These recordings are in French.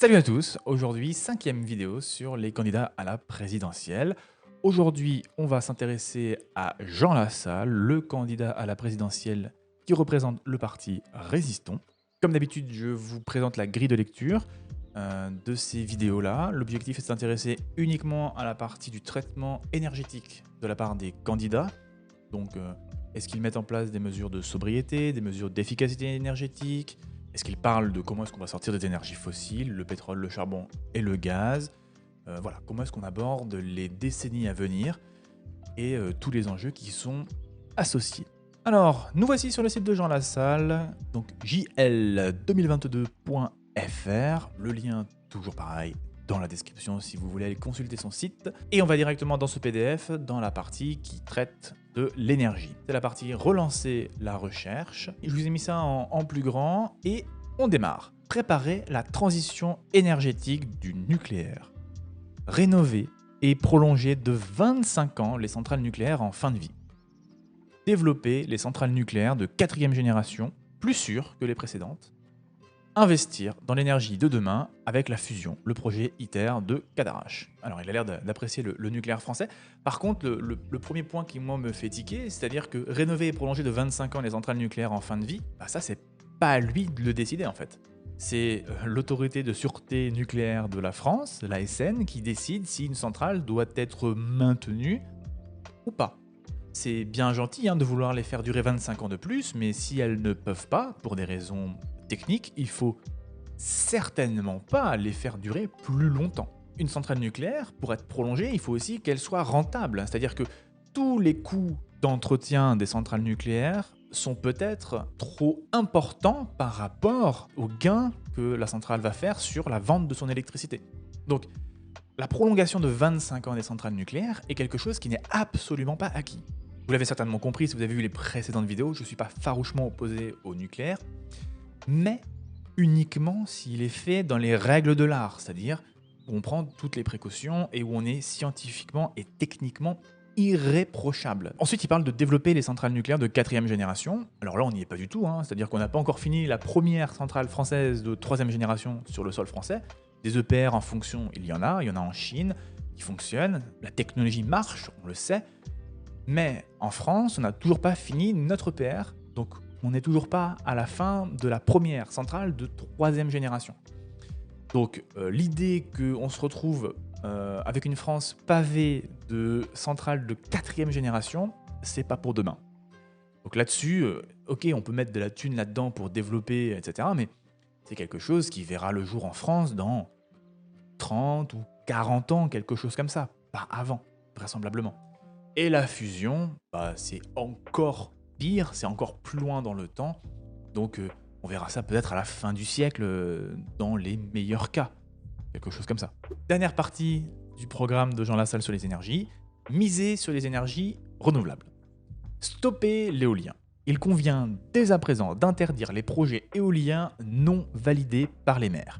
Salut à tous, aujourd'hui 5e vidéo sur les candidats à la présidentielle. Aujourd'hui, on va s'intéresser à Jean Lassalle, le candidat à la présidentielle qui représente le parti Résistons. Comme d'habitude, je vous présente la grille de lecture de ces vidéos-là. L'objectif est de s'intéresser uniquement à la partie du traitement énergétique de la part des candidats. Donc, est-ce qu'ils mettent en place des mesures de sobriété, des mesures d'efficacité énergétique? Est-ce qu'ils parlent de comment est-ce qu'on va sortir des énergies fossiles, le pétrole, le charbon et le gaz? Voilà, comment est-ce qu'on aborde les décennies à venir et tous les enjeux qui y sont associés. Alors, nous voici sur le site de Jean Lassalle, donc jl2022.fr, le lien toujours pareil dans la description si vous voulez aller consulter son site. Et on va directement dans ce PDF, dans la partie qui traite de l'énergie. C'est la partie relancer la recherche. Je vous ai mis ça en plus grand et on démarre. Préparer la transition énergétique du nucléaire. Rénover et prolonger de 25 ans les centrales nucléaires en fin de vie. Développer les centrales nucléaires de 4e génération, plus sûres que les précédentes. Investir dans l'énergie de demain avec la fusion, le projet ITER de Cadarache. Alors, il a l'air d'apprécier le nucléaire français. Par contre, le premier point qui, moi, me fait tiquer, c'est-à-dire que rénover et prolonger de 25 ans les centrales nucléaires en fin de vie, bah ça, c'est pas à lui de le décider, en fait. C'est l'autorité de sûreté nucléaire de la France, l'ASN, qui décide si une centrale doit être maintenue ou pas. C'est bien gentil de vouloir les faire durer 25 ans de plus, mais si elles ne peuvent pas, pour des raisons techniques, il faut certainement pas les faire durer plus longtemps. Une centrale nucléaire, pour être prolongée, il faut aussi qu'elle soit rentable. C'est-à-dire que tous les coûts d'entretien des centrales nucléaires sont peut-être trop importants par rapport aux gains que la centrale va faire sur la vente de son électricité. Donc, la prolongation de 25 ans des centrales nucléaires est quelque chose qui n'est absolument pas acquis. Vous l'avez certainement compris si vous avez vu les précédentes vidéos, je ne suis pas farouchement opposé au nucléaire, mais uniquement s'il est fait dans les règles de l'art, c'est-à-dire où on prend toutes les précautions et où on est scientifiquement et techniquement irréprochable. Ensuite, il parle de développer les centrales nucléaires de 4e génération. Alors là, on n'y est pas du tout, c'est-à-dire qu'on n'a pas encore fini la première centrale française de 3e génération sur le sol français. Des EPR en fonction, il y en a en Chine, qui fonctionnent, la technologie marche, on le sait, mais en France, on n'a toujours pas fini notre EPR, donc on n'est toujours pas à la fin de la première centrale de 3e génération. Donc l'idée qu'on se retrouve avec une France pavée de centrales de 4e génération, c'est pas pour demain. Donc là-dessus, ok, on peut mettre de la thune là-dedans pour développer, etc., mais c'est quelque chose qui verra le jour en France dans 30 ou 40 ans, quelque chose comme ça, pas avant, vraisemblablement. Et la fusion, c'est encore pire, c'est encore plus loin dans le temps. Donc on verra ça peut-être à la fin du siècle, dans les meilleurs cas. Quelque chose comme ça. Dernière partie du programme de Jean Lassalle sur les énergies, miser sur les énergies renouvelables. Stopper l'éolien. Il convient dès à présent d'interdire les projets éoliens non validés par les maires,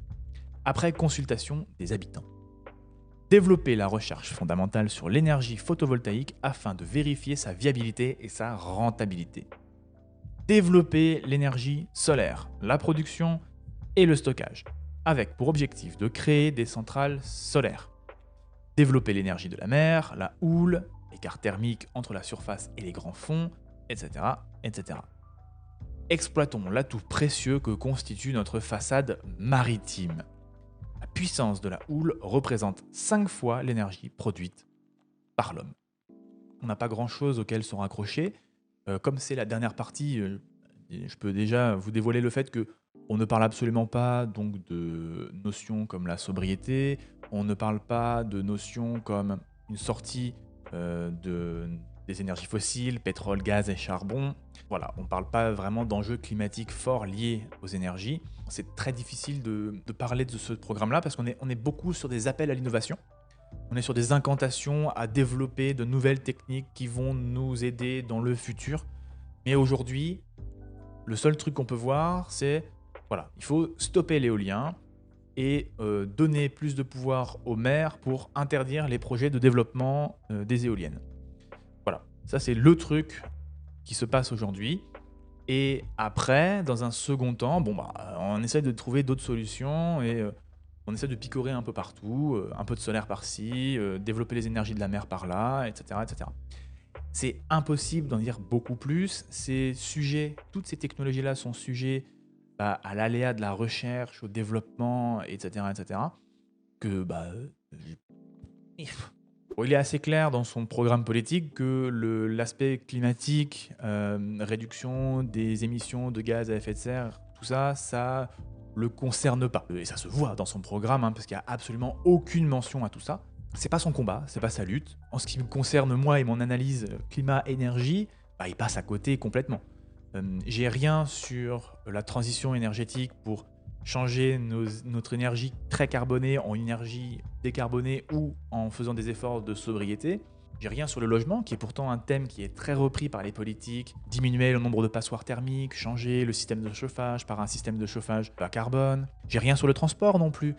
après consultation des habitants. Développer la recherche fondamentale sur l'énergie photovoltaïque afin de vérifier sa viabilité et sa rentabilité. Développer l'énergie solaire, la production et le stockage, avec pour objectif de créer des centrales solaires. Développer l'énergie de la mer, la houle, l'écart thermique entre la surface et les grands fonds, etc. etc. Exploitons l'atout précieux que constitue notre façade maritime. La puissance de la houle représente 5 fois l'énergie produite par l'homme. On n'a pas grand-chose auquel se raccrocher. Comme c'est la dernière partie, je peux déjà vous dévoiler le fait qu'on ne parle absolument pas donc, de notions comme la sobriété, on ne parle pas de notions comme une sortie des énergies fossiles, pétrole, gaz et charbon. Voilà, on ne parle pas vraiment d'enjeux climatiques forts liés aux énergies. C'est très difficile de parler de ce programme-là parce qu'on est beaucoup sur des appels à l'innovation. On est sur des incantations à développer de nouvelles techniques qui vont nous aider dans le futur. Mais aujourd'hui, le seul truc qu'on peut voir, c'est voilà, il faut stopper l'éolien et donner plus de pouvoir aux maires pour interdire les projets de développement des éoliennes. Voilà, ça c'est le truc qui se passe aujourd'hui. Et après, dans un second temps, on essaie de trouver d'autres solutions et On essaie de picorer un peu partout, un peu de solaire par-ci, développer les énergies de la mer par-là, et cetera, et cetera. C'est impossible d'en dire beaucoup plus. Toutes ces technologies-là sont sujets à l'aléa de la recherche, au développement, et cetera, que bon, il est assez clair dans son programme politique que l'aspect climatique, réduction des émissions de gaz à effet de serre, tout ça, ça le concerne pas. Et ça se voit dans son programme, hein, parce qu'il n'y a absolument aucune mention à tout ça. C'est pas son combat, c'est pas sa lutte. En ce qui me concerne, moi et mon analyse climat-énergie, il passe à côté complètement. J'ai rien sur la transition énergétique pour changer notre énergie très carbonée en énergie décarbonée ou en faisant des efforts de sobriété. J'ai rien sur le logement, qui est pourtant un thème qui est très repris par les politiques. Diminuer le nombre de passoires thermiques, changer le système de chauffage par un système de chauffage bas carbone. J'ai rien sur le transport non plus.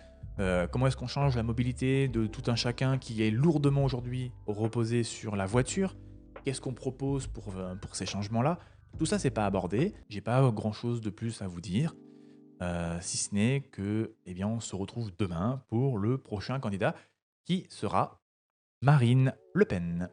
Comment est-ce qu'on change la mobilité de tout un chacun qui est lourdement aujourd'hui reposé sur la voiture? Qu'est-ce qu'on propose pour ces changements-là? Tout ça, c'est pas abordé. J'ai pas grand-chose de plus à vous dire. Si ce n'est que, eh bien, on se retrouve demain pour le prochain candidat qui sera Marine Le Pen.